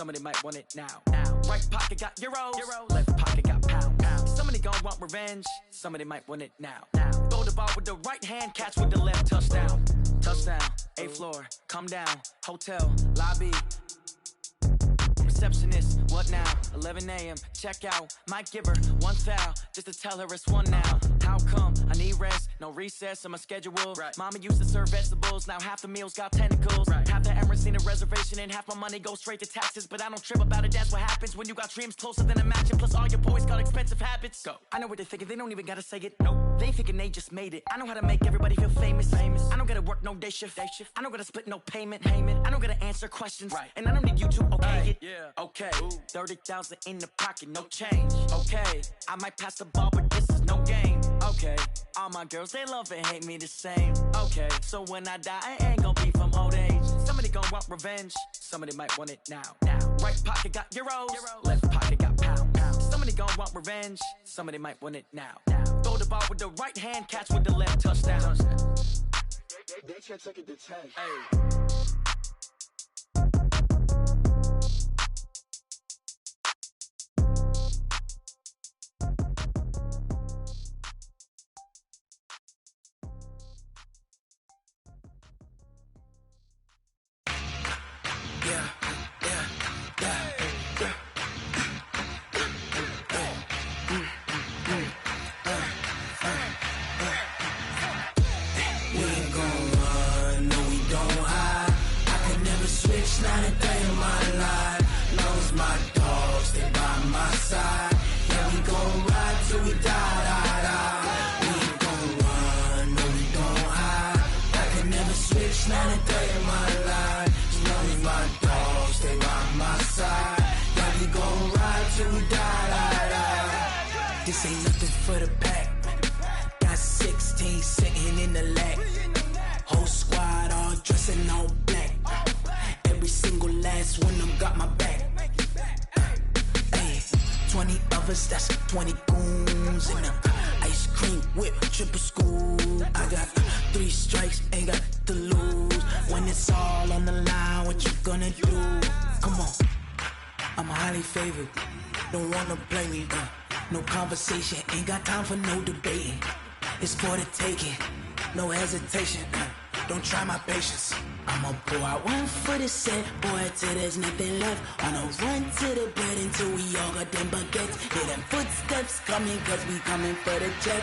Somebody might want it now. Right pocket got euros. Left pocket got pounds. Somebody gon' want revenge. Somebody might want it now. Throw the ball with the right hand, catch with the left. Touchdown. Touchdown. 8th floor. Come down. Hotel. Lobby. Receptionist, what now? 11 a.m. Check out. Might give her one foul just to tell her it's one now. How come? I need rest, no recess in my schedule. Right. Mama used to serve vegetables, now half the meals got tentacles. Right. Half the Emirates seen a reservation and half my money goes straight to taxes. But I don't trip about it, that's what happens when you got dreams closer than a match. And plus all your boys got expensive habits. Go. I know what they're thinking, they don't even gotta say it. Nope. They ain't thinking they just made it. I know how to make everybody feel famous. I don't gotta work no day shift. I don't gotta split no payment. I don't gotta answer questions. Right. And I don't need you to okay it. Yeah. Okay, 30,000 in the pocket, no change. Okay, I might pass the ball, but this is no game. Okay, all my girls, they love and hate me the same. Okay, so when I die, I ain't gon' be from old age. Somebody gon' want revenge, somebody might want it now. Right pocket got euros, left pocket got pounds. Somebody gon' want revenge, somebody might want it now. Throw the ball with the right hand, catch with the left. Touchdown. They can't take it to 10. Hey. Not a day in my life. Long as my dogs stay by my side. Yeah, we gon' ride till we die. We ain't gon' run, no, we don't hide. I can never switch, not a day in my life. As long as my dogs stay by my side. Yeah, we gon' ride till we die. This ain't nothing for the pack. Got 16 sitting in the lag. Whole squad all dressing all black. Every single last one of them got my back. Hey, 20 of us, that's 20 goons. And ice cream whip, triple scoop. I got 3 strikes, ain't got to lose. When it's all on the line, what you gonna do? Come on, I'm highly favored. Don't wanna play me, no conversation. Ain't got time for no debating. It's for the taking, no hesitation. Don't try my patience. I'ma pour out one for the set, boy, till there's nothing left. On a run to the bed until we all got them baguettes. Hear them footsteps coming, cause we coming for the jet.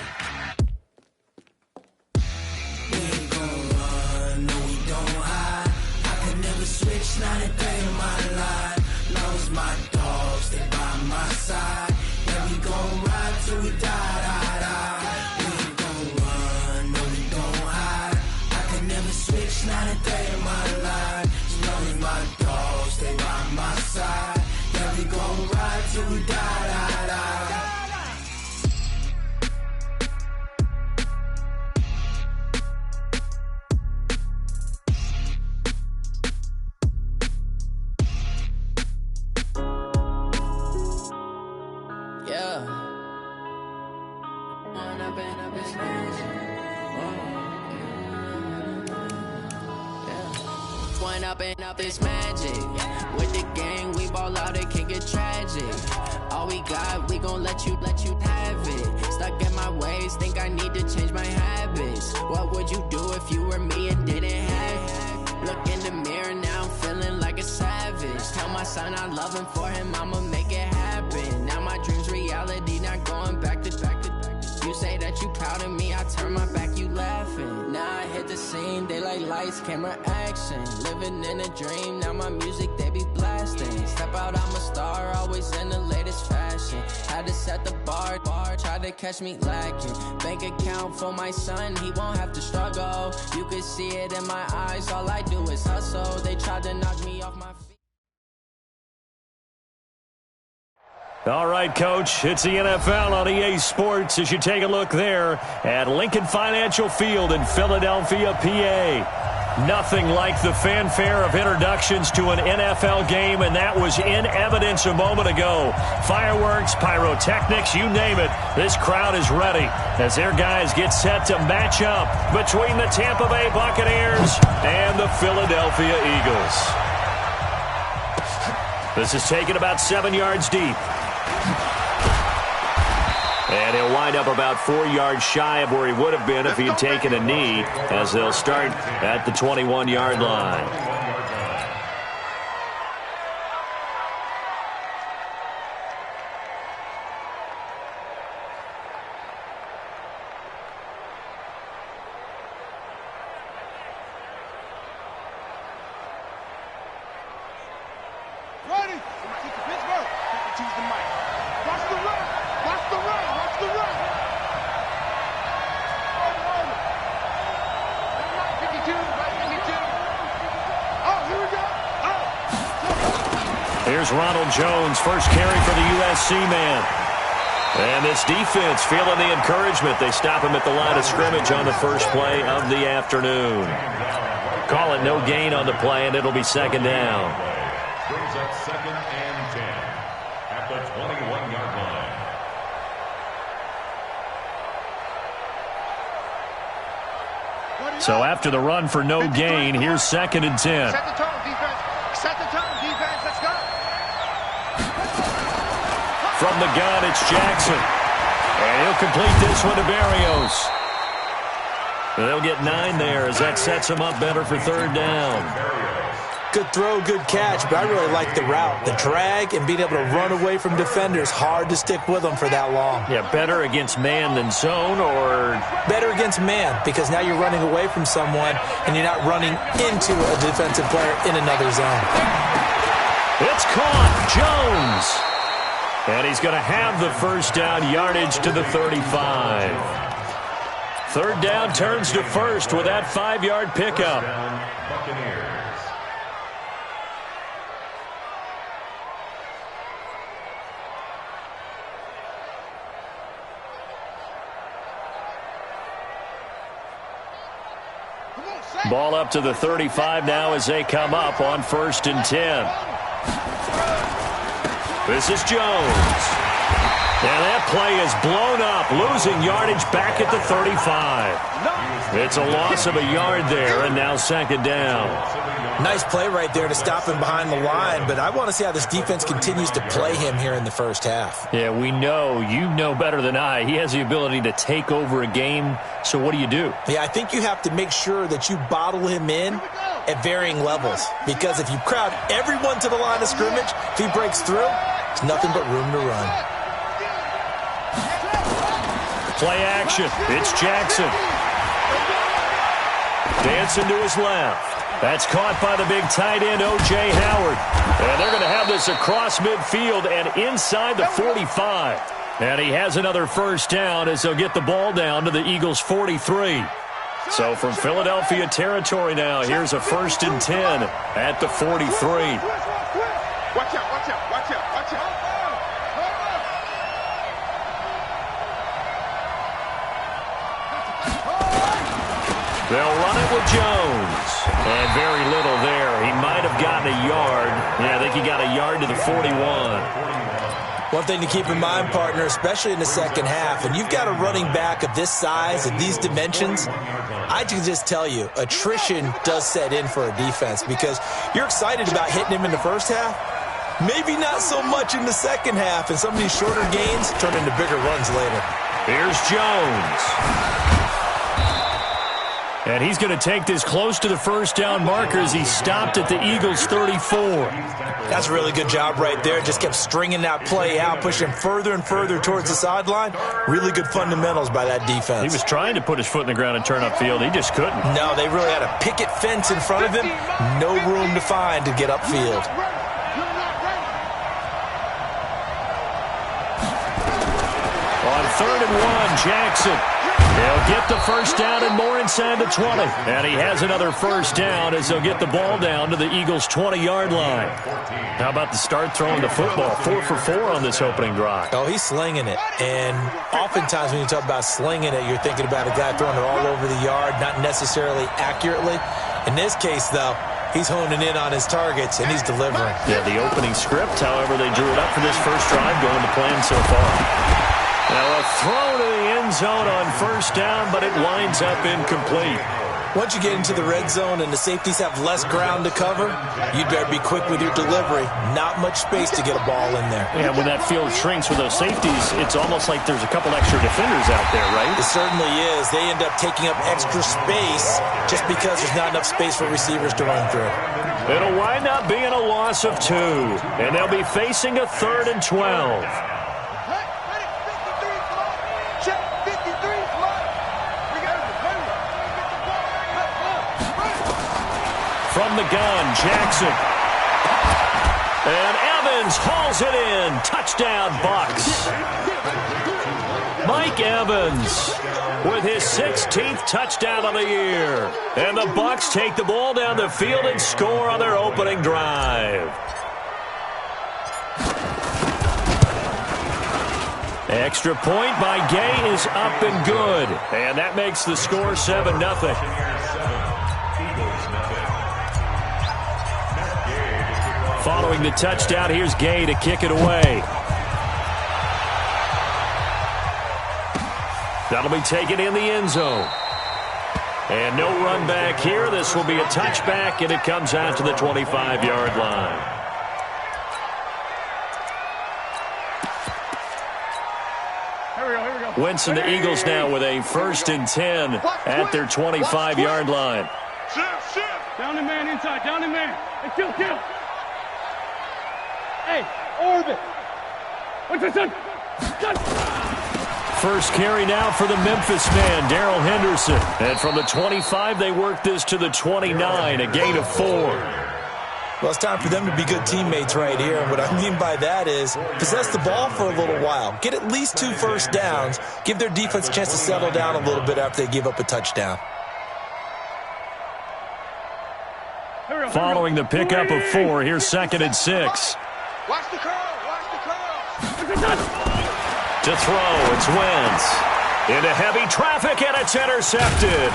We ain't gon' run, no, we don't hide. I can never switch, not a day in my life. Long as my dogs stay by my side. Yeah, we gon' ride till we die. We ain't gon' run, no, we don't hide. Never switch, not a day in my life. As long as my dogs stay by my side. Yeah, we gon' ride till we die. Yeah. Up is magic. With the gang, we ball out, it can get tragic. All we got, we gon' let you have it. Stuck in my ways, think I need to change my habits. What would you do if you were me and didn't have it? Look in the mirror, now I'm feeling like a savage. Tell my son I love him, for him I'ma make it happen. Now my dream's reality, not going back to. You say that you proud of me, I turn my back, you laughing. Now I hit the scene, daylight lights, camera action. Living in a dream, now my music, they be blasting. Step out, I'm a star, always in the latest fashion. Had to set the bar, try to catch me lacking. Bank account for my son, he won't have to struggle. You can see it in my eyes, all I do is hustle. They tried to knock me off my feet. All right, Coach, it's the NFL on EA Sports as you take a look there at Lincoln Financial Field in Philadelphia, PA. Nothing like the fanfare of introductions to an NFL game, and that was in evidence a moment ago. Fireworks, pyrotechnics, you name it. This crowd is ready as their guys get set to match up between the Tampa Bay Buccaneers and the Philadelphia Eagles. This is taken about 7 yards deep. And he'll wind up about 4 yards shy of where he would have been if he had taken a knee, as they'll start at the 21-yard line. Here's Ronald Jones, first carry for the USC man. And this defense feeling the encouragement. They stop him at the line of scrimmage on the first play of the afternoon. Call it no gain on the play, and it'll be second down. Brings up 2nd and 10 at the 21-yard line. So after the run for no gain, here's 2nd and 10. Set the tone, defense. Set the tone, defense. Let's go. From the gun, it's Jackson. And he'll complete this one to Berrios. They'll get 9 there as that sets him up better for third down. Good throw, good catch, but I really like the route. The drag and being able to run away from defenders, hard to stick with them for that long. Yeah, better against man than zone, or? Better against man, because now you're running away from someone and you're not running into a defensive player in another zone. It's caught, Jones. And he's going to have the first down, yardage to the 35. Third down turns to first with that 5-yard pickup. Ball up to the 35 now as they come up on 1st and 10. This is Jones. And that play is blown up, losing yardage back at the 35. It's a loss of a yard there, and now 2nd down. Nice play right there to stop him behind the line, but I want to see how this defense continues to play him here in the first half. Yeah, we know. You know better than I. He has the ability to take over a game, so what do you do? Yeah, I think you have to make sure that you bottle him in at varying levels, because if you crowd everyone to the line of scrimmage, if he breaks through, there's nothing but room to run. Play action. It's Jackson. Dancing to his left. That's caught by the big tight end, O.J. Howard. And they're going to have this across midfield and inside the 45. And he has another first down as they'll get the ball down to the Eagles' 43. So from Philadelphia territory now, here's a 1st and 10 at the 43. Watch out, watch out, watch out, watch out. They'll run it with Jones. And very little there. He might have gotten a yard. Yeah, I think he got a yard to the 41. One thing to keep in mind, partner, especially in the second half, and you've got a running back of this size and these dimensions, I can just tell you, attrition does set in for a defense because you're excited about hitting him in the first half. Maybe not so much in the second half, and some of these shorter gains turn into bigger runs later. Here's Jones. And he's going to take this close to the first down marker as he stopped at the Eagles' 34. That's a really good job right there. Just kept stringing that play out, pushing him further and further towards the sideline. Really good fundamentals by that defense. He was trying to put his foot in the ground and turn upfield. He just couldn't. No, they really had a picket fence in front of him. No room to find to get upfield. On 3rd and 1, Jackson. They'll get the first down and more inside the 20. And he has another first down as they'll get the ball down to the Eagles' 20-yard line. How about the start throwing the football? 4 for 4 on this opening drive. Oh, he's slinging it. And oftentimes when you talk about slinging it, you're thinking about a guy throwing it all over the yard, not necessarily accurately. In this case, though, he's honing in on his targets, and he's delivering. Yeah, the opening script, however, they drew it up for this first drive going to plan so far. Now a throw to the end zone on first down, but it winds up incomplete. Once you get into the red zone and the safeties have less ground to cover, you'd better be quick with your delivery. Not much space to get a ball in there. Yeah, when that field shrinks with those safeties, it's almost like there's a couple extra defenders out there, right? It certainly is. They end up taking up extra space just because there's not enough space for receivers to run through. It'll wind up being a loss of 2, and they'll be facing a 3rd and 12. From the gun, Jackson. And Evans hauls it in. Touchdown, Bucs. Mike Evans with his 16th touchdown of the year. And the Bucs take the ball down the field and score on their opening drive. Extra point by Gay is up and good. And that makes the score 7-0. Following the touchdown, here's Gay to kick it away. That'll be taken in the end zone. And no run back here. This will be a touchback, and it comes out to the 25-yard line. Here we go. Wentz and the Eagles now with a 1st and 10 at their 25-yard line. Shift. Down the man inside. Down the man. And kill. Hey, orbit. What's this son? First carry now for the Memphis man, Darrell Henderson. And from the 25, they work this to the 29, a gain of 4. Well, it's time for them to be good teammates right here. And what I mean by that is possess the ball for a little while. Get at least 2 first downs. Give their defense a chance to settle down a little bit after they give up a touchdown. Following the pickup of 4, here's 2nd and 6. Watch the curl. To throw, it's Wentz. Into heavy traffic, and it's intercepted.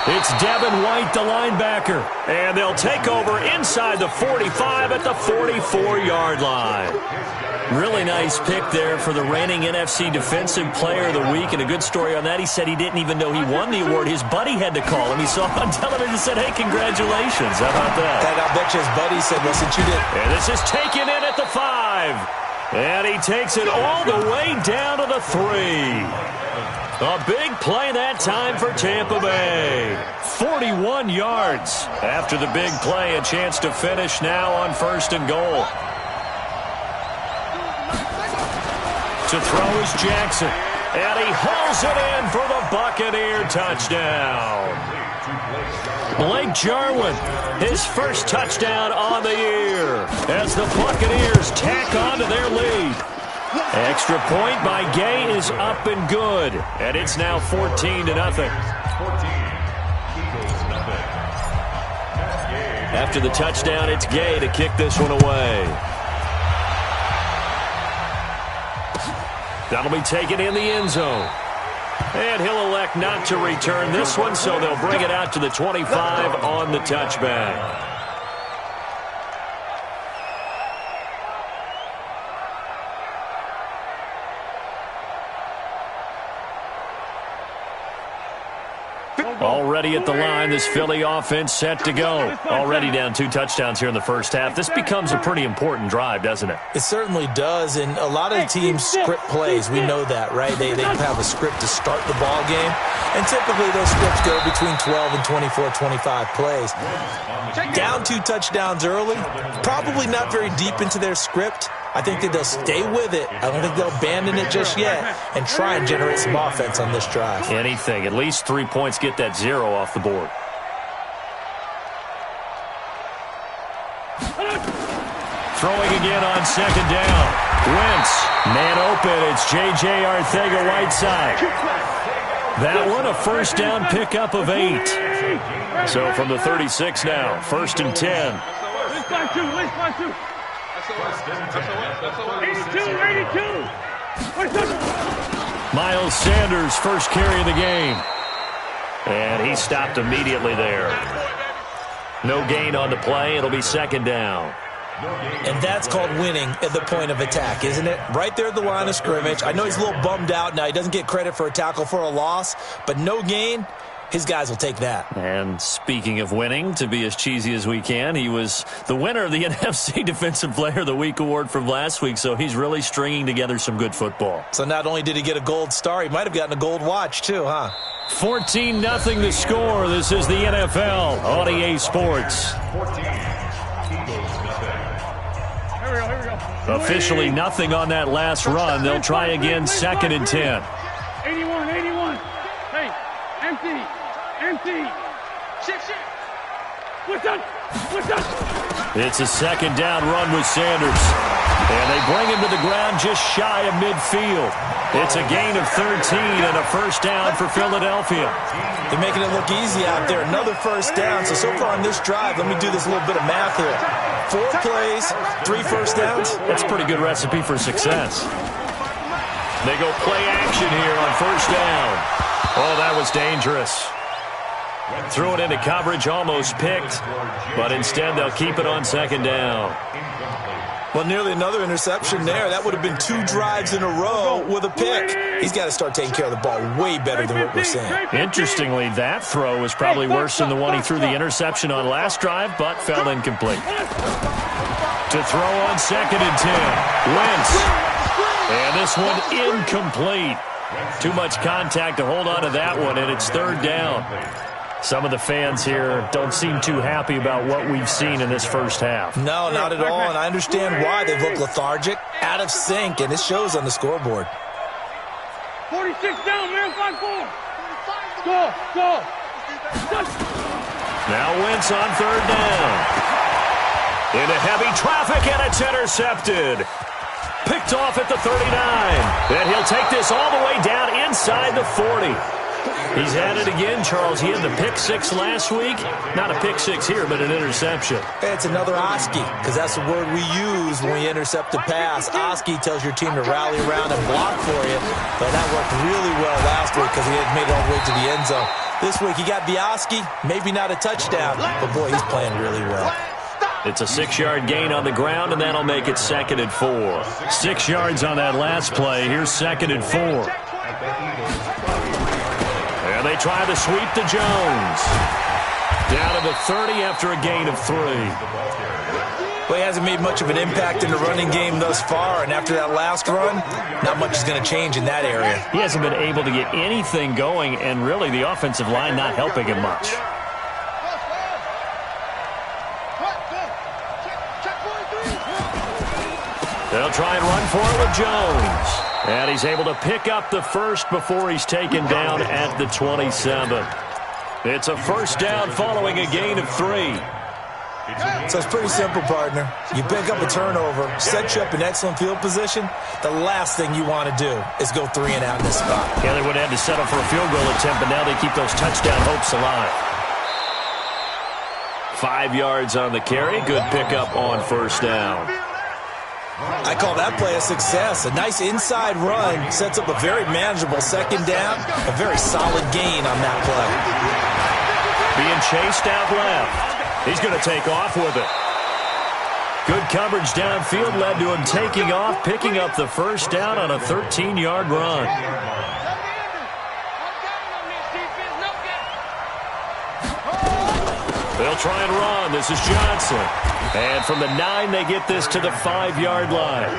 It's Devin White, the linebacker. And they'll take over inside the 45 at the 44-yard line. Really nice pick there for the reigning NFC Defensive Player of the Week. And a good story on that. He said he didn't even know he won the award. His buddy had to call him. He saw him on television and said, hey, congratulations. How about that? And I bet you his buddy said, well, since you did. And this is taken in at the 5. And he takes it all the way down to the 3. A big play that time for Tampa Bay. 41 yards. After the big play, a chance to finish now on 1st and goal. To throw is Jackson. And he hauls it in for the Buccaneer touchdown. Blake Jarwin, his first touchdown on the year as the Buccaneers tack on to their lead. Extra point by Gay is up and good, and it's now 14-0. After the touchdown, it's Gay to kick this one away. That'll be taken in the end zone. And he'll elect not to return this one, so they'll bring it out to the 25 on the touchback. Already at the line, this Philly offense set to go. Already down 2 touchdowns here in the first half. This becomes a pretty important drive, doesn't it? It certainly does, and a lot of the teams script plays. We know that, right? They have a script to start the ball game, and typically those scripts go between 12 and 24, 25 plays. Down 2 touchdowns early, probably not very deep into their script. I think that they'll stay with it. I don't think they'll abandon it just yet and try and generate some offense on this drive. Anything. At least 3 points, get that 0 off the board. Throwing again on 2nd down. Wentz, man open. It's J.J. Arcega-Whiteside. That one, a first down pickup of 8. So from the 36 now, 1st and 10. Miles Sanders, first carry of the game. And he stopped immediately there. No gain on the play. It'll be 2nd down. And that's called winning at the point of attack, isn't it? Right there at the line of scrimmage. I know he's a little bummed out now. He doesn't get credit for a tackle for a loss, but no gain. his guys will take that. And speaking of winning, to be as cheesy as we can, he was the winner of the NFC Defensive Player of the Week award from last week, so he's really stringing together some good football. So not only did he get a gold star, he might have gotten a gold watch too, huh? 14-0 the score. This is the NFL on EA Sports. 14. Here we go. Officially nothing on that last run. They'll try again, 2nd and 10. 81. Hey, empty. Shift. What's up? It's a 2nd down run with Sanders. And they bring him to the ground just shy of midfield. It's a gain of 13 and a 1st down for Philadelphia. They're making it look easy out there. Another 1st down. So far on this drive, let me do this little bit of math here. 4 plays, 3 1st downs. That's a pretty good recipe for success. They go play action here on 1st down. Oh, that was dangerous. Threw it into coverage, almost picked, but instead they'll keep it on 2nd down. Well, nearly another interception there. That would have been 2 drives in a row with a pick. He's got to start taking care of the ball way better than what we're seeing. Interestingly, that throw was probably worse than the one he threw the interception on last drive, but fell incomplete. To throw on 2nd and 10. Wentz. And this one incomplete. Too much contact to hold on to that one, and it's 3rd down. Some of the fans here don't seem too happy about what we've seen in this first half. No, not at all, and I understand why. They've looked lethargic, out of sync, and it shows on the scoreboard. 46 down, man, 5-4. Go. Now Wentz on 3rd down. Into heavy traffic, and it's intercepted. Picked off at the 39. And he'll take this all the way down inside the 40. He's had it again, Charles. He had the pick 6 last week. Not a pick 6 here, but an interception. It's another Oski, because that's the word we use when we intercept a pass. Oski tells your team to rally around and block for you. But that worked really well last week because he had made it all the way to the end zone. This week he got the Oski, maybe not a touchdown, but boy, he's playing really well. It's a 6-yard gain on the ground, and that'll make it 2nd and 4. 6 yards on that last play. Here's 2nd and 4. And they try to sweep to Jones. Down to the 30 after a gain of 3. Well, he hasn't made much of an impact in the running game thus far, and after that last run, not much is going to change in that area. He hasn't been able to get anything going, and really the offensive line not helping him much. They'll try and run for it with Jones. And he's able to pick up the 1st before he's taken down at the 27. It's a 1st down following a gain of 3. So it's pretty simple, partner. You pick up a turnover, set you up in excellent field position. The last thing you want to do is go 3 and out in this spot. Yeah, they would have to settle for a field goal attempt, but now they keep those touchdown hopes alive. 5 yards on the carry. Good pickup on 1st down. I call that play a success. A nice inside run sets up a very manageable 2nd down. A very solid gain on that play. Being chased out left. He's going to take off with it. Good coverage downfield led to him taking off, picking up the 1st down on a 13-yard run. They'll try and run. This is Johnson. And from the 9, they get this to the 5-yard line.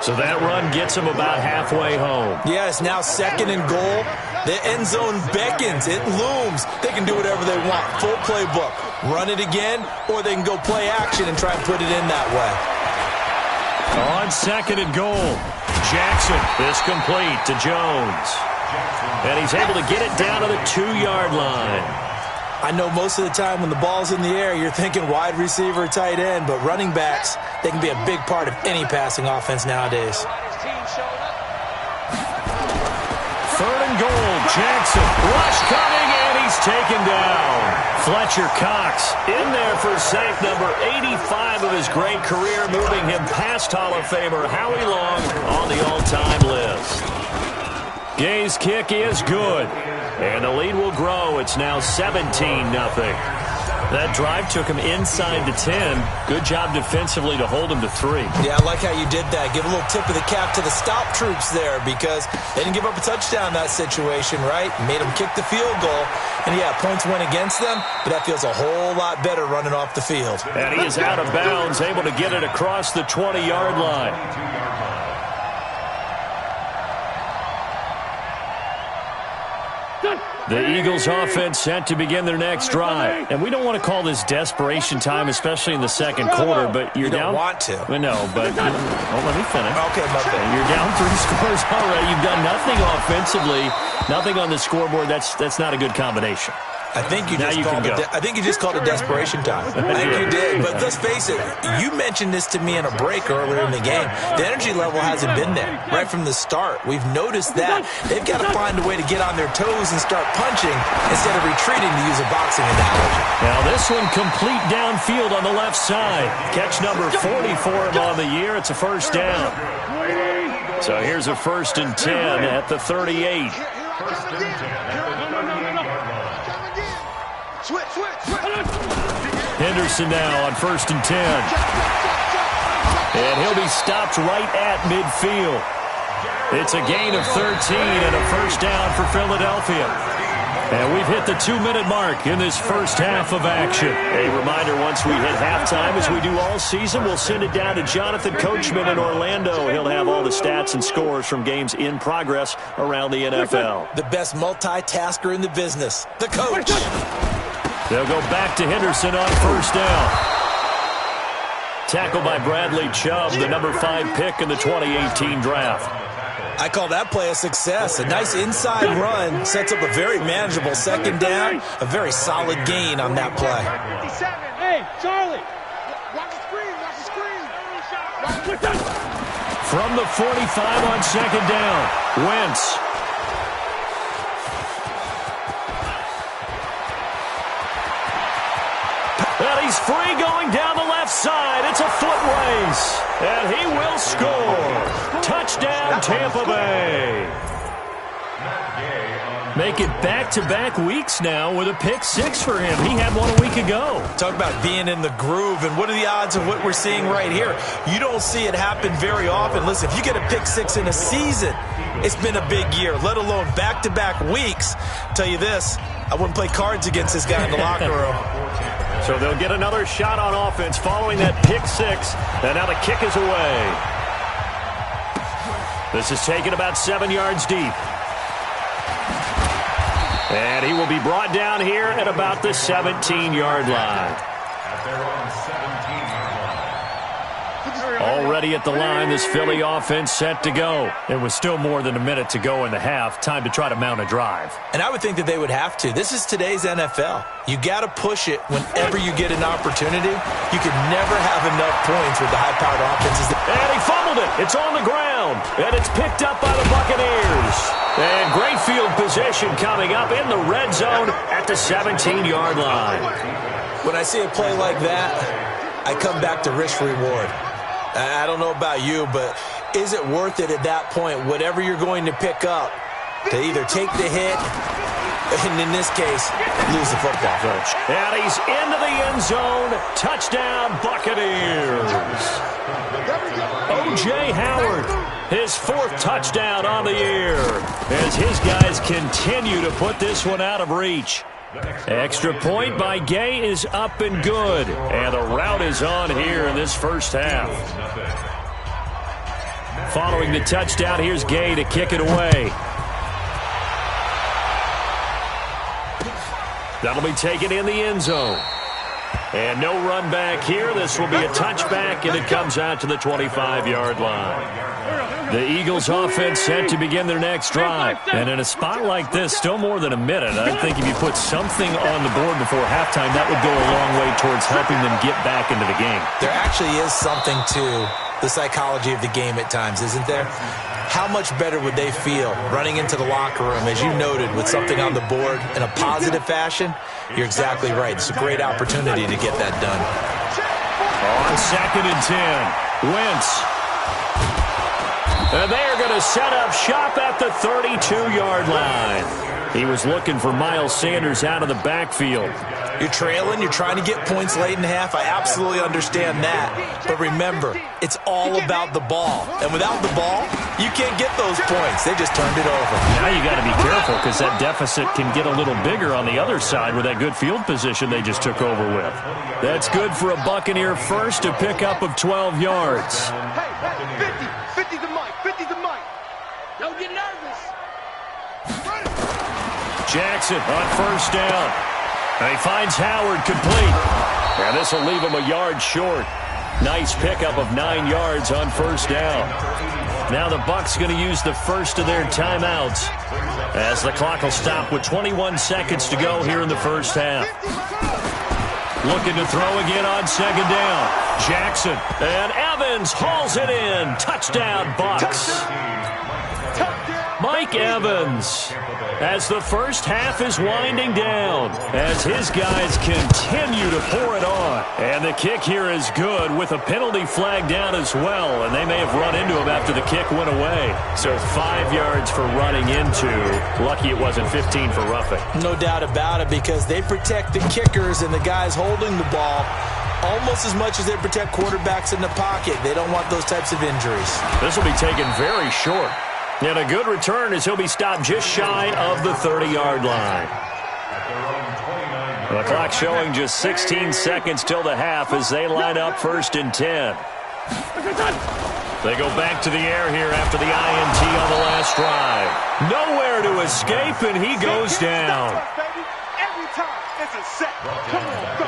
So that run gets them about halfway home. Yeah, it's now 2nd and goal. The end zone beckons. It looms. They can do whatever they want. Full playbook. Run it again, or they can go play action and try and put it in that way. On 2nd and goal, Jackson is complete to Jones. And he's able to get it down to the 2-yard line. I know most of the time when the ball's in the air, you're thinking wide receiver, tight end, but running backs, they can be a big part of any passing offense nowadays. 3rd and goal, Jackson. Rush coming, and he's taken down. Fletcher Cox in there for sack number 85 of his great career, moving him past Hall of Famer Howie Long on the all-time list. Gay's kick is good. And the lead will grow. It's now 17-0. That drive took him inside the 10. Good job defensively to hold him to 3. Yeah, I like how you did that. Give a little tip of the cap to the stop troops there because they didn't give up a touchdown in that situation, right? Made them kick the field goal. And, yeah, points went against them, but that feels a whole lot better running off the field. And he is out of bounds, able to get it across the 20-yard line. The Eagles offense set to begin their next drive. And we don't want to call this desperation time, especially in the second quarter, but you're down. You don't want to. No, but let me finish. Okay, my bad. You're down 3 scores already. You've done nothing offensively, nothing on the scoreboard. That's not a good combination. I think you just called it desperation time. I think you did. But let's face it, you mentioned this to me in a break earlier in the game. The energy level hasn't been there right from the start. We've noticed that. They've got to find a way to get on their toes and start punching instead of retreating, to use a boxing analogy. Now this one complete downfield on the left side. Catch number 40 for him on the year. It's a first down. So here's a 1st and 10 at the 38. Henderson now on 1st and 10. And he'll be stopped right at midfield. It's a gain of 13 and a first down for Philadelphia. And we've hit the 2-minute mark in this first half of action. A reminder, once we hit halftime, as we do all season, we'll send it down to Jonathan Coachman in Orlando. He'll have all the stats and scores from games in progress around the NFL. The best multitasker in the business, the coach. They'll go back to Henderson on first down. Tackled by Bradley Chubb, the number 5 pick in the 2018 draft. I call that play a success. A nice inside run sets up a very manageable second down. A very solid gain on that play. Hey, Charlie. Watch the screen. From the 45 on second down, Wentz. And he's free going down the left side. It's a foot race. And he will score. Touchdown, Tampa Bay. Make it back-to-back weeks now with a pick 6 for him. He had one a week ago. Talk about being in the groove, and what are the odds of what we're seeing right here? You don't see it happen very often. Listen, if you get a pick 6 in a season, it's been a big year, let alone back-to-back weeks. I'll tell you this, I wouldn't play cards against this guy in the locker room. So they'll get another shot on offense following that pick 6. And now the kick is away. This is taken about 7 yards deep. And he will be brought down here at about the 17-yard line. Already at the line, this Philly offense set to go. It was still more than a minute to go in the half. Time to try to mount a drive. And I would think that they would have to. This is today's NFL. You got to push it whenever you get an opportunity. You can never have enough points with the high-powered offenses. And he fumbled it. It's on the ground. And it's picked up by the Buccaneers. And great field position coming up in the red zone at the 17-yard line. When I see a play like that, I come back to risk-reward. I don't know about you, but is it worth it at that point, whatever you're going to pick up, to either take the hit, and in this case, lose the football? And he's into the end zone. Touchdown, Buccaneers. O.J. Howard, his 4th touchdown on the year, as his guys continue to put this one out of reach. Extra point by Gay is up and good. And the route is on here in this first half. Following the touchdown, here's Gay to kick it away. That'll be taken in the end zone. And no run back here. This will be a touchback, and it comes out to the 25-yard line. The Eagles offense set to begin their next drive. And in a spot like this, still more than a minute, I think if you put something on the board before halftime, that would go a long way towards helping them get back into the game. There actually is something to the psychology of the game at times, isn't there? How much better would they feel running into the locker room, as you noted, with something on the board in a positive fashion? You're exactly right. It's a great opportunity to get that done. On 2nd and 10, Wentz. And they're going to set up shop at the 32-yard line. He was looking for Miles Sanders out of the backfield. You're trailing. You're trying to get points late in the half. I absolutely understand that. But remember, it's all about the ball. And without the ball, you can't get those points. They just turned it over. Now you got to be careful because that deficit can get a little bigger on the other side with that good field position they just took over with. That's good for a Buccaneer first, a pickup of 12 yards. Hey, 50 to Mike, 50 to Mike. Don't get nervous. Jackson on first down. And he finds Howard complete. And this will leave him a yard short. Nice pickup of 9 yards on first down. Now the Bucs going to use the first of their timeouts as the clock will stop with 21 seconds to go here in the first half. Looking to throw again on second down. Jackson and Evans hauls it in. Touchdown, Bucs. Mike Evans, as the first half is winding down, as his guys continue to pour it on. And the kick here is good with a penalty flag down as well, and they may have run into him after the kick went away. So 5 yards for running into. Lucky it wasn't 15 for roughing. No doubt about it, because they protect the kickers and the guys holding the ball almost as much as they protect quarterbacks in the pocket. They don't want those types of injuries. This will be taken very short. And a good return as he'll be stopped just shy of the 30-yard line. The clock showing just 16 seconds till the half as they line up first and 10. They go back to the air here after the INT on the last drive. Nowhere to escape, and he goes down. Every time it's a set. Come on, go.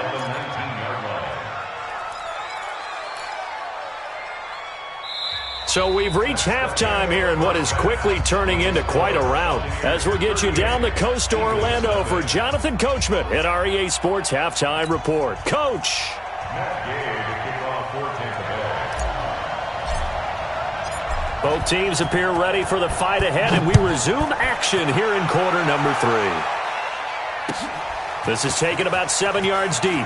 So we've reached halftime here in what is quickly turning into quite a rout. As we'll get you down the coast to Orlando for Jonathan Coachman at our EA Sports Halftime Report. Coach. Both teams appear ready for the fight ahead, and we resume action here in quarter number 3. This is taken about 7 yards deep.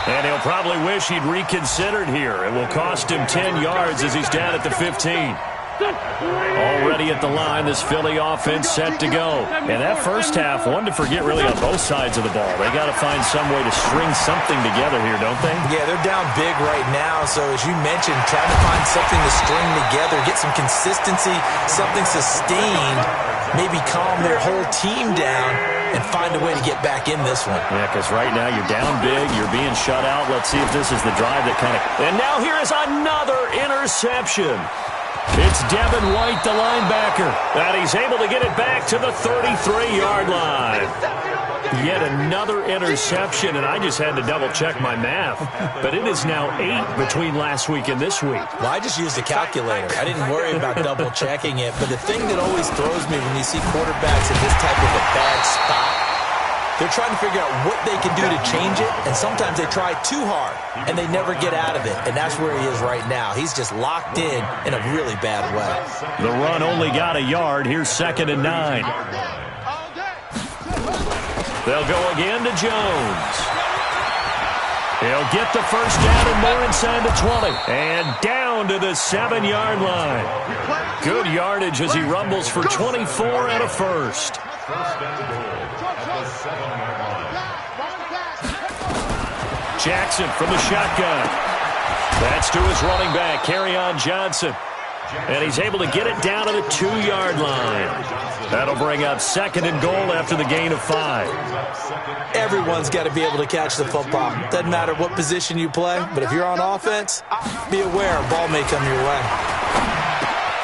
And he'll probably wish he'd reconsidered here. It will cost him 10 yards as he's down at the 15. Already at the line, this Philly offense set to go. And that first half, one to forget really on both sides of the ball. They got to find some way to string something together here, don't they? Yeah, they're down big right now. So as you mentioned, trying to find something to string together, get some consistency, something sustained, maybe calm their whole team down and find a way to get back in this one. Yeah, because right now you're down big, you're being shut out. Let's see if this is the drive that kind of... And now here is another interception. It's Devin White, the linebacker, and he's able to get it back to the 33-yard line. Yet another interception, and I just had to double-check my math. But it is now 8 between last week and this week. Well, I just used a calculator. I didn't worry about double-checking it. But the thing that always throws me when you see quarterbacks in this type of a bad spot, they're trying to figure out what they can do to change it, and sometimes they try too hard, and they never get out of it, and that's where he is right now. He's just locked in a really bad way. The run only got a yard. Here's 2nd and 9. They'll go again to Jones. He'll get the first down and more inside the 20. And down to the 7-yard line. Good yardage as he rumbles for 24 and a first. Jackson from the shotgun. That's to his running back, Kerryon Johnson. And he's able to get it down to the 2-yard line. That'll bring up 2nd and goal after the gain of 5. Everyone's got to be able to catch the football. Doesn't matter what position you play, but if you're on offense, be aware a ball may come your way.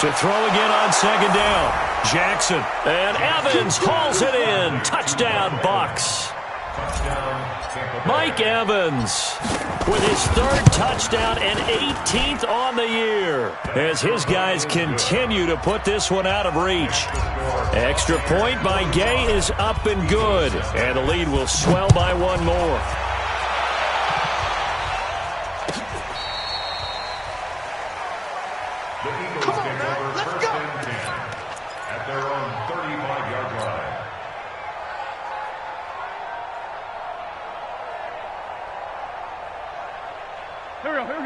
To throw again on 2nd down. Jackson and Evans hauls it in. Touchdown, Bucs. Mike Evans with his 3rd touchdown and 18th on the year as his guys continue to put this one out of reach. Extra point by Gay is up and good, and the lead will swell by 1 more. Come on, man. Let's go. At their own 35-yard line.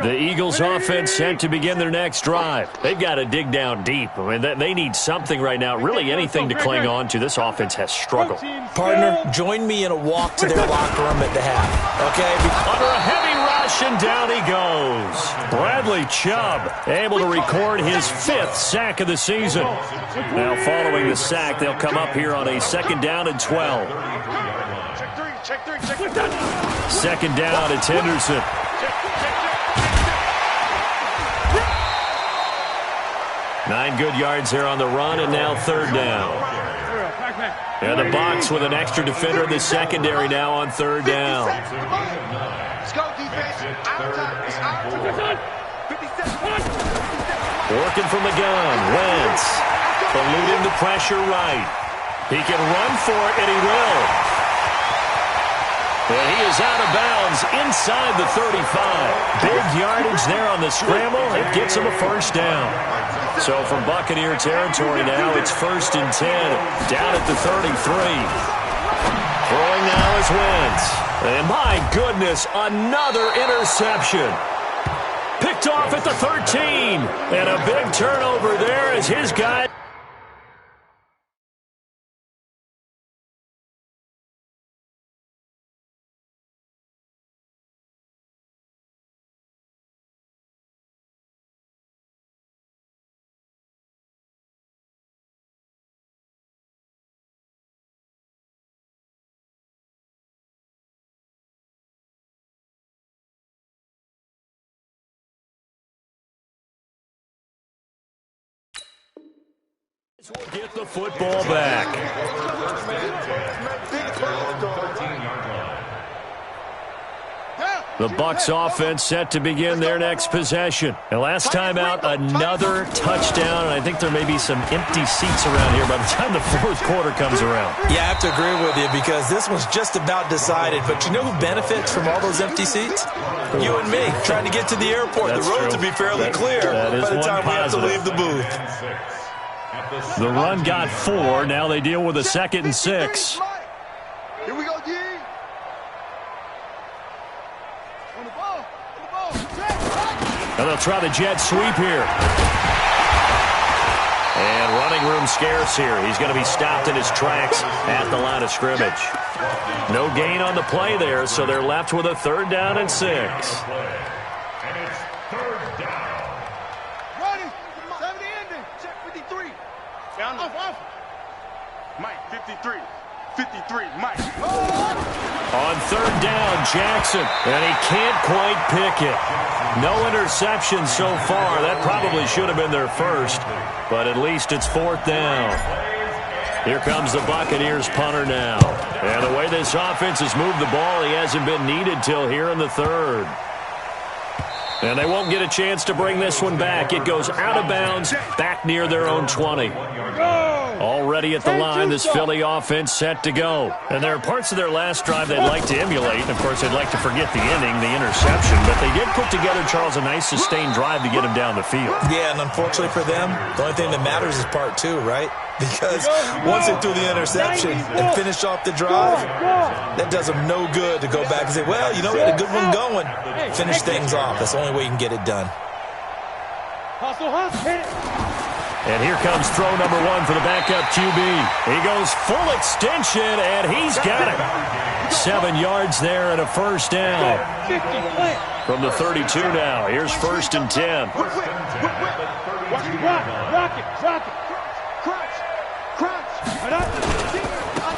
The Eagles offense set to begin their next drive. They've got to dig down deep. I mean, they need something right now, really anything to cling on to. This offense has struggled. Partner, join me in a walk to their locker room at the half, okay? Under a heavy rush, and down he goes. Bradley Chubb able to record his 5th sack of the season. Now following the sack, they'll come up here on a 2nd down and 12. Check three. 2nd down, it's Henderson. 9 good yards there on the run, and now 3rd down. And the box with an extra defender in the secondary now on 3rd down. Let's go, defense. Working from the gun, Wentz. Eluding the pressure right. He can run for it, and he will. And he is out of bounds inside the 35. Big yardage there on the scramble. It gets him a 1st down. So from Buccaneer territory now, it's 1st and 10. Down at the 33. Throwing now is Wentz. And my goodness, another interception. Picked off at the 13. And a big turnover there as his guy... We'll get the football back. The Bucs offense set to begin their next possession. And last time out, another touchdown. And I think there may be some empty seats around here by the time the 4th quarter comes around. Yeah, I have to agree with you because this one's just about decided. But you know who benefits from all those empty seats? You and me, trying to get to the airport. That's the roads true. will be fairly clear by the time we have to leave the booth. The run got 4. Now they deal with a 2nd and 6. Here we go, D. And they'll try the jet sweep here. And running room scarce here. He's going to be stopped in his tracks at the line of scrimmage. No gain on the play there, so they're left with a 3rd down and 6. And it's 3rd down. Running. 70 ending. Check 53. Down off. Mike, 53. 53, Mike. On 3rd down, Jackson. And he can't quite pick it. No interception so far. That probably should have been their first. But at least it's 4th down. Here comes the Buccaneers punter now. And the way this offense has moved the ball, he hasn't been needed till here in the 3rd. And they won't get a chance to bring this one back. It goes out of bounds, back near their own 20. Already at the line, this Philly offense set to go. And there are parts of their last drive they'd like to emulate. And, of course, they'd like to forget the inning, the interception. But they did put together, Charles, a nice sustained drive to get him down the field. Yeah, and unfortunately for them, the only thing that matters is part 2, right? Because once they threw the interception and finished off the drive, that does them no good to go back and say, well, you know, we had a good one going. Finish things off. That's the only way you can get it done. And here comes throw number 1 for the backup QB. He goes full extension, and he's got it. 7 yards there and a 1st down. From the 32 now. Here's 1st and 10.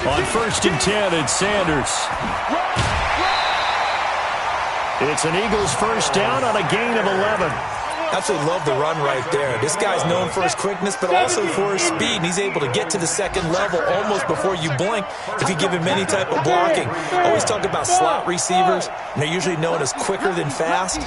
On 1st and 10, it's Sanders. It's an Eagles 1st down on a gain of 11. Absolutely love the run right there. This guy's known for his quickness, but also for his speed. And he's able to get to the 2nd level almost before you blink if you give him any type of blocking. Always talk about slot receivers, and they're usually known as quicker than fast.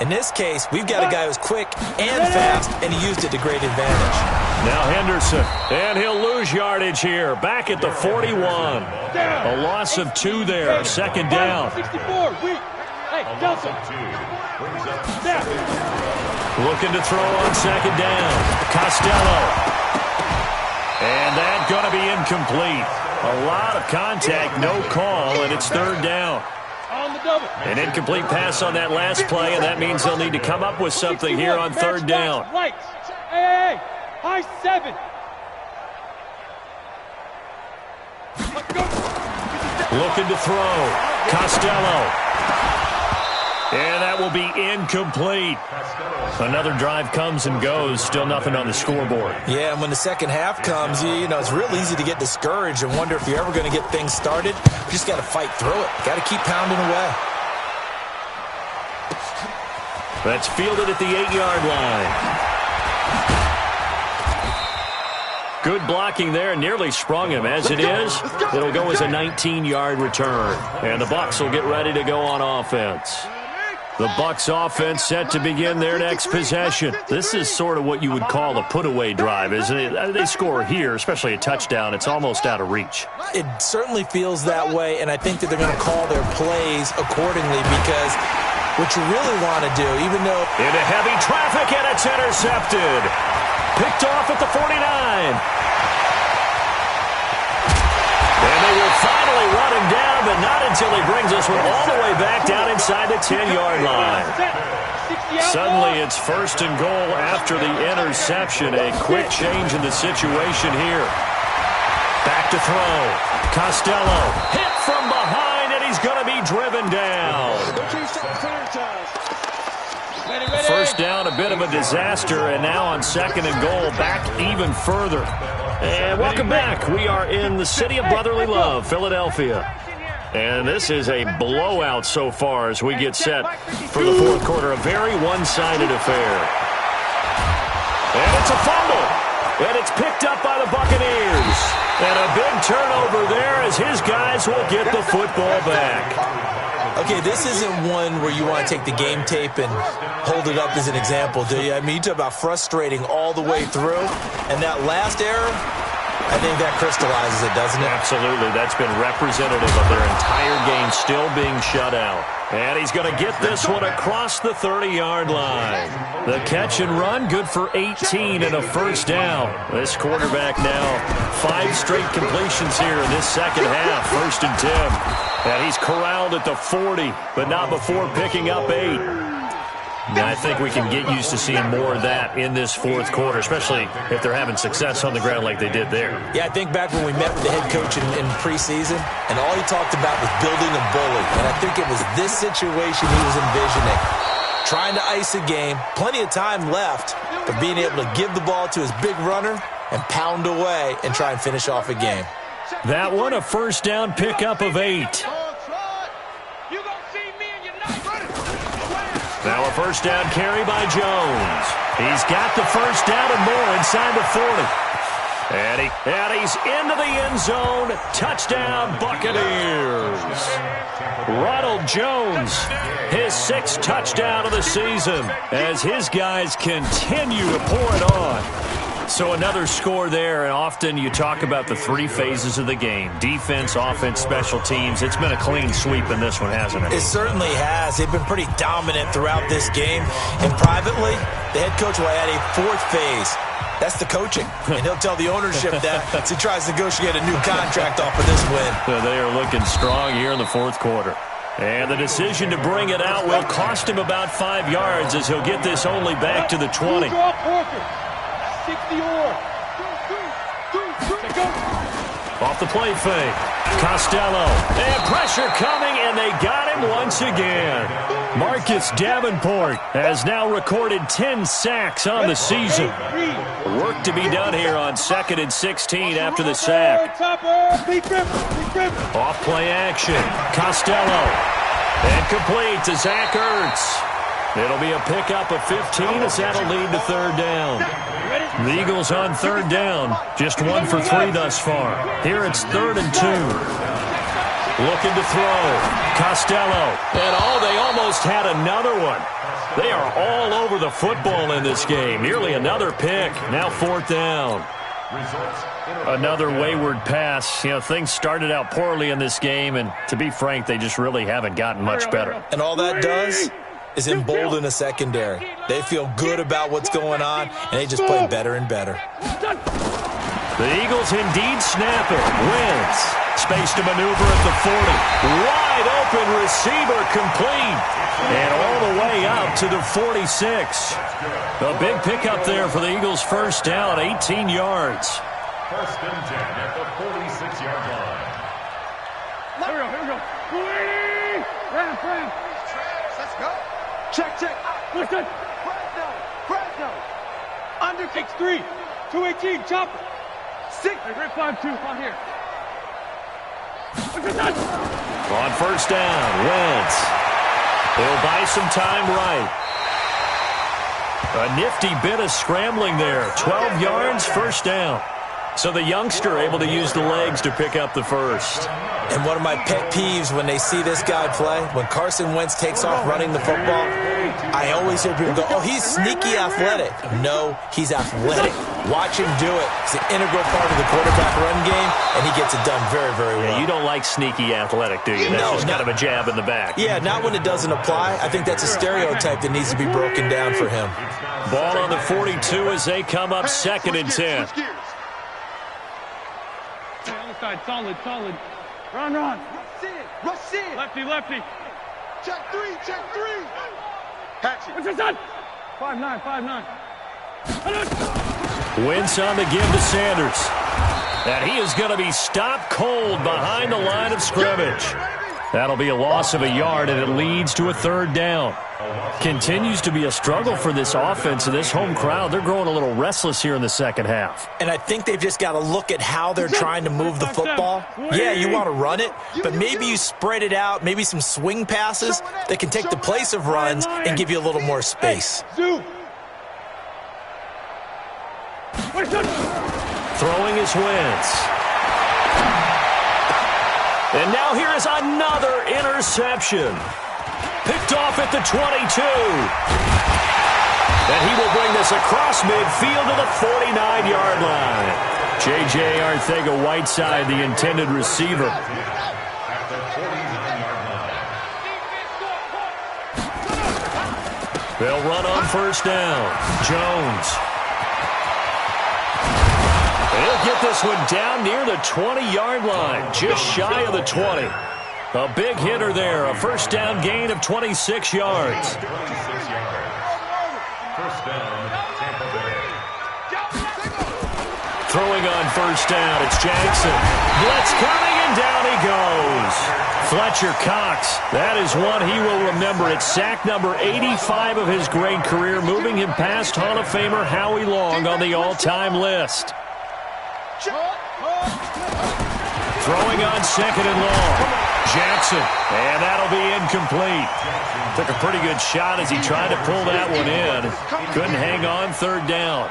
In this case, we've got a guy who's quick and fast, and he used it to great advantage. Now Henderson, and he'll lose yardage here. Back at the 41. A loss of 2 there. 2nd down. 64, hey, Delta. Looking to throw on 2nd down. Costello. And that's going to be incomplete. A lot of contact, no call, and it's 3rd down. On the An incomplete pass on that last play, and that means they'll need to come up with something here on third down. Hey, high 7. Looking to throw. Costello. And that will be incomplete. Another drive comes and goes. Still nothing on the scoreboard. Yeah, and when the second half comes, you know, it's real easy to get discouraged and wonder if you're ever going to get things started. You just got to fight through it. Got to keep pounding away. That's fielded at the 8-yard line. Good blocking there. Nearly sprung him. As it is, it'll go as a 19-yard return. And the Bucs will get ready to go on offense. The Bucs offense set to begin their next possession. This is sort of what you would call a put-away drive, isn't it? They score here, especially a touchdown. It's almost out of reach. It certainly feels that way, and I think that they're going to call their plays accordingly because what you really want to do, even though... Into heavy traffic, and it's intercepted. Picked off at the 49. And they will finally run him down, but not until he brings this one all the way back down inside the 10-yard line. Suddenly it's first and goal after the interception. A quick change in the situation here. Back to throw. Costello hit from behind, and he's going to be driven down. First down, a bit of a disaster, and now on second and goal, back even further. And welcome back. We are in the city of brotherly love, Philadelphia. And this is a blowout so far as we get set for the fourth quarter. A very one-sided affair. And it's a fumble. And it's picked up by the Buccaneers. And a big turnover there as his guys will get the football back. Okay, this isn't one where you want to take the game tape and hold it up as an example, do you? I mean, you talk about frustrating all the way through. And that last error, I think that crystallizes it, doesn't it? Absolutely. That's been representative of their entire game still being shut out. And he's going to get this one across the 30-yard line. The catch and run, good for 18 and a first down. This quarterback now 5 straight completions here in this second half. First and 10. And he's corralled at the 40, but not before picking up 8. Now, I think we can get used to seeing more of that in this fourth quarter, especially if they're having success on the ground like they did there. Yeah, I think back when we met with the head coach in preseason, and all he talked about was building a bully. And I think it was this situation he was envisioning. Trying to ice a game, plenty of time left, but being able to give the ball to his big runner and pound away and try and finish off a game. That one, a first down pickup of 8. Now a first down carry by Jones. He's got the first down and more inside the 40. And he's into the end zone. Touchdown, Buccaneers. Ronald Jones, his 6th touchdown of the season as his guys continue to pour it on. So another score there, and often you talk about the 3 phases of the game. Defense, offense, special teams. It's been a clean sweep in this one, hasn't it? It certainly has. They've been pretty dominant throughout this game. And privately, the head coach will add a 4th phase. That's the coaching. And he'll tell the ownership that as he tries to negotiate a new contract off of this win. So they are looking strong here in the fourth quarter. And the decision to bring it out will cost him about 5 yards as he'll get this only back to the 20. Off the play fake. Costello. And pressure coming, and they got him once again. Marcus Davenport has now recorded 10 sacks on the season. Work to be done here on 2nd and 16 after the sack. Off play action. Costello. And complete to Zach Ertz. It'll be a pickup of 15 as that'll lead to third down. The Eagles on third down. Just 1 for 3 thus far. Here it's 3rd and 2. Looking to throw. Costello. And they almost had another one. They are all over the football in this game. Nearly another pick. Now 4th down. Another wayward pass. You know, things started out poorly in this game, and to be frank, they just really haven't gotten much better. And all that does is embolden a secondary. They feel good about what's going on, and they just play better and better. The Eagles indeed snap it. Wentz space to maneuver at the 40. Wide open receiver complete. And all the way out to the 46. A big pickup there for the Eagles' first down, 18 yards. First and 10 at the 46-yard line. Here we go. Ramp. Let's go. Check. Listen. Fresno. Under kicks 3. 218. Chopper. 6. Right 5-2. On here. On first down, Wentz. He'll buy some time right. A nifty bit of scrambling there. 12 yards, first down. So the youngster able to use the legs to pick up the first. And one of my pet peeves when they see this guy play, when Carson Wentz takes off running the football, I always hear people go, oh, he's sneaky athletic. No, he's athletic. Watch him do it. It's an integral part of the quarterback run game, and he gets it done very, very well. Yeah, you don't like sneaky athletic, do you? That's just kind of a jab in the back. Yeah, not when it doesn't apply. I think that's a stereotype that needs to be broken down for him. Ball on the 42 as they come up second and 10. Side, solid. Run. Rush in. Lefty. Check 3. Hatchet. What's your son? 5'9". Wentz on the give to Sanders. And he is going to be stopped cold behind the line of scrimmage. That'll be a loss of a yard, and it leads to a third down. Continues to be a struggle for this offense and this home crowd. They're growing a little restless here in the second half. And I think they've just got to look at how they're trying to move the football. Yeah, you want to run it, but maybe you spread it out, maybe some swing passes that can take the place of runs and give you a little more space. Throwing his Wentz. And now here is another interception. Picked off at the 22. And he will bring this across midfield to the 49-yard line. J.J. Arcega-Whiteside, the intended receiver. At the 49-yard line. They'll run on first down. Jones. He'll get this one down near the 20-yard line, just shy of the 20. A big hitter there, a first down gain of 26 yards. 26 yards. First down, Tampa Bay. Throwing on first down, it's Jackson. Blitz coming, and down he goes. Fletcher Cox, that is one he will remember. It's sack number 85 of his great career, moving him past Hall of Famer Howie Long on the all-time list. Throwing on second and long. Jackson, and that'll be incomplete. Took a pretty good shot as he tried to pull that one in. Couldn't hang on third down.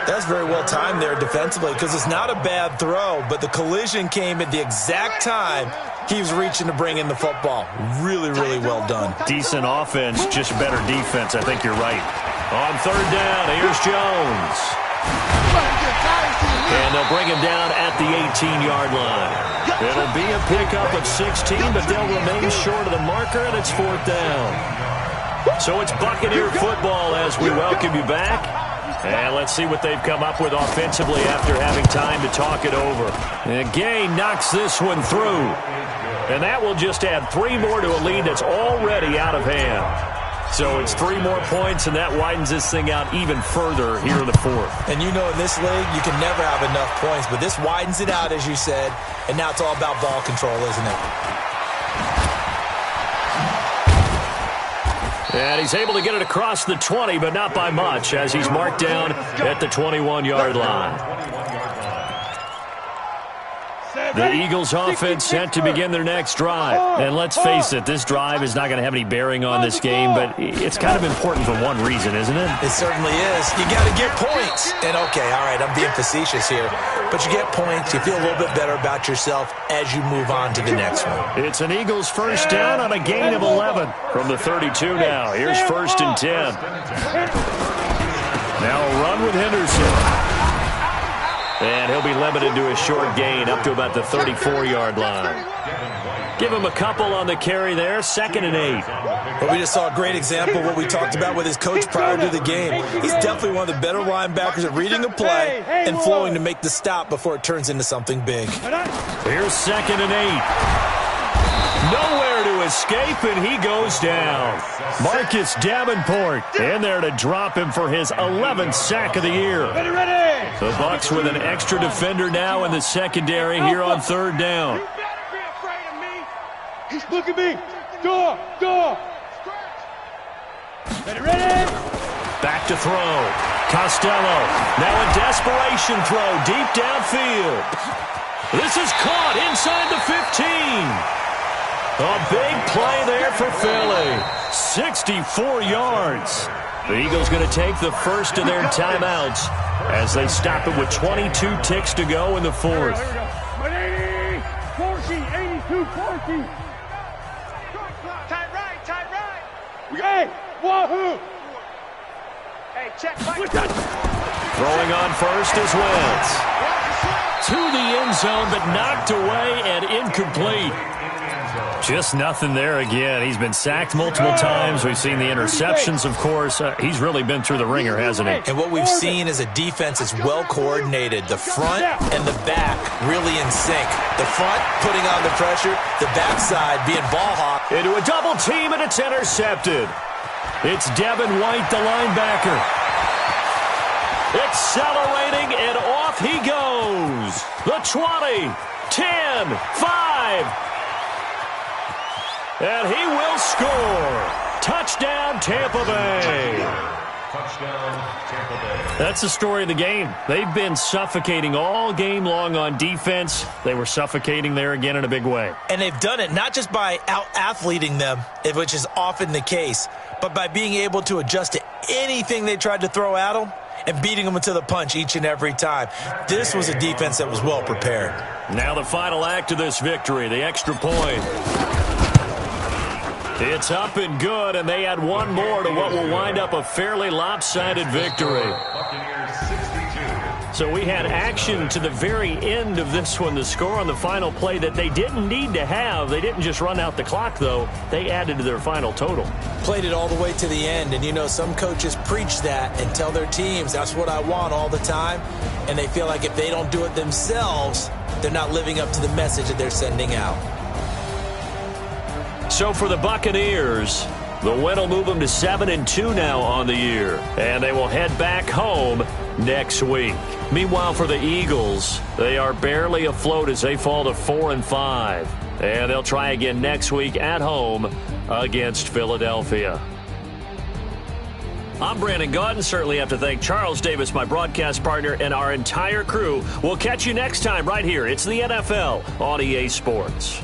That's very well timed there defensively because it's not a bad throw, but the collision came at the exact time he was reaching to bring in the football. Really, really well done. Decent offense, just better defense. I think you're right. On third down, here's Jones. And they'll bring him down at the 18-yard line. It'll be a pickup of 16, but they'll remain short of the marker, and it's fourth down. So it's Buccaneer football as we welcome you back. And let's see what they've come up with offensively after having time to talk it over. And Gay knocks this one through. And that will just add 3 more to a lead that's already out of hand. So it's 3 more points, and that widens this thing out even further here in the fourth. And you know in this league, you can never have enough points, but this widens it out, as you said, and now it's all about ball control, isn't it? And he's able to get it across the 20, but not by much, as he's marked down at the 21-yard line. The Eagles offense set to begin their next drive. And let's face it, this drive is not going to have any bearing on this game, but it's kind of important for one reason, isn't it? It certainly is. You got to get points. And okay, all right, I'm being facetious here, but you get points, you feel a little bit better about yourself as you move on to the next one. It's an Eagles first down on a gain of 11 from the 32 now. Here's first and 10. Now a run with Henderson. And he'll be limited to a short gain up to about the 34-yard line. Give him a couple on the carry there, 2nd and 8. Well, we just saw a great example of what we talked about with his coach prior to the game. He's definitely one of the better linebackers at reading a play and flowing to make the stop before it turns into something big. Here's 2nd and 8. Nowhere to escape, and he goes down. Marcus Davenport in there to drop him for his 11th sack of the year. The Bucs with an extra defender now in the secondary here on 3rd down. Look at me. Door. Ready? Back to throw. Costello. Now a desperation throw deep downfield. This is caught inside the 15. A big play there for Philly. 64 yards. The Eagles going to take the first of their timeouts as they stop it with 22 ticks to go in the 4th. 82-40. Tight right. Hey, wahoo! Hey, check. Throwing on first is Wentz. To the end zone, but knocked away and incomplete. Just nothing there again. He's been sacked multiple times. We've seen the interceptions, of course. He's really been through the ringer, hasn't he? And what we've seen is a defense that's well coordinated. The front and the back really in sync. The front putting on the pressure, the backside being ball hawk. Into a double team, and it's intercepted. It's Devin White, the linebacker. Accelerating, and off he goes. The 20, 10, 5. And he will score. Touchdown, Tampa Bay. Touchdown, Tampa Bay. That's the story of the game. They've been suffocating all game long on defense. They were suffocating there again in a big way. And they've done it not just by out-athleting them, which is often the case, but by being able to adjust to anything they tried to throw at them and beating them to the punch each and every time. This was a defense that was well prepared. Now the final act of this victory, the extra point. It's up and good, and they add one more to what will wind up a fairly lopsided victory. So we had action to the very end of this one, the score on the final play that they didn't need to have. They didn't just run out the clock, though. They added to their final total. Played it all the way to the end, and you know some coaches preach that and tell their teams, that's what I want all the time, and they feel like if they don't do it themselves, they're not living up to the message that they're sending out. So for the Buccaneers, the win will move them to 7-2 now on the year, and they will head back home next week. Meanwhile, for the Eagles, they are barely afloat as they fall to 4-5, and they'll try again next week at home against Philadelphia. I'm Brandon Gaudin. Certainly have to thank Charles Davis, my broadcast partner, and our entire crew. We'll catch you next time right here. It's the NFL on EA Sports.